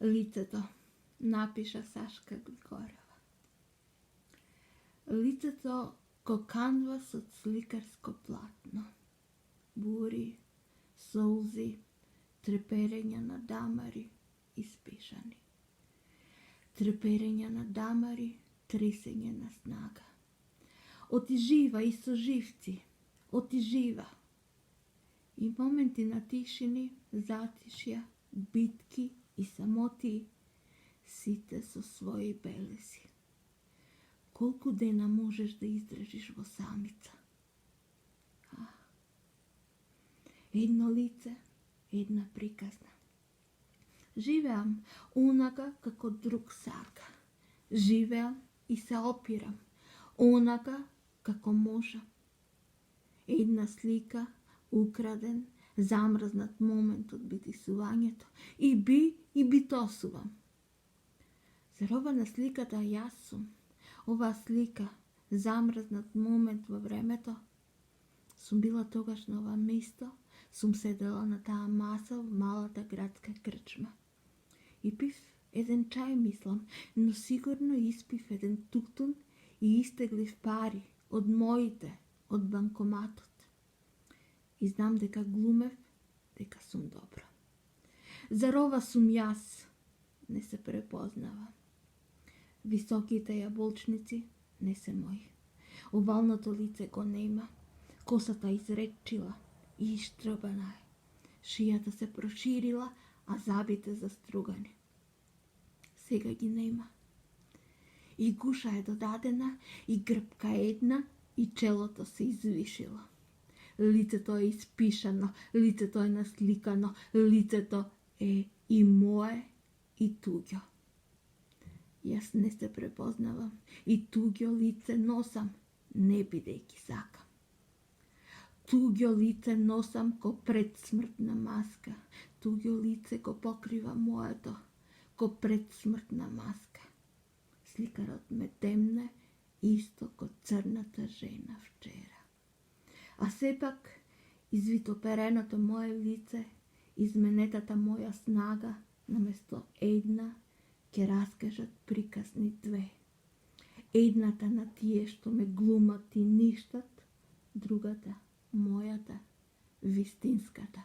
Лицето, напиша Сашка Григорова. Лицето ко канвас од сликарско платно. Бури, солзи, треперења на дамари испишани. Треперења на дамари, тресење на снага. Отижива и соживци, отижива. И моменти на тишини, затишја, битки и самоти, сите со своји белеси. Колку дена можеш да издржиш во самица? Едно лице, една приказна. Живеам онака како друг сака. Живеам и се опирам онака како можам. Една слика, украден, замрзнат момент од битисувањето. И битосувам. Зар ова на сликата јас сум? Ова слика, замрзнат момент во времето, сум била тогаш на ова место, сум седела на таа маса во малата градска крчма. И пив еден чај, мислам, но сигурно испив еден туктун и истеглив пари од моите, од банкоматот. И знам дека глумев, дека сум добро. Зар ова сум јас? Не се препознава. Високите јаболчници не се мои. Овалното лице го нема. Косата изречила и иштрбана е. Шијата се проширила, а забите застругани. Сега ги нема. И гуша е додадена, и грбка една, и челото се извишило. Лицето е испишано, лицето е насликано, лицето е и мое, и туѓо. Јас не се препознавам и туѓо лице носам, не бидејќи сакам. Туѓо лице носам ко предсмртна маска, туѓо лице го покрива моето, ко предсмртна маска. Сликарот ме темне исто ко црната жена вчера. А сепак, извитопереното мое лице, изменетата моја снага, наместо една, ќе раскажат приказни две. Едната на тие што ме глумат и ништат, другата, мојата, вистинската.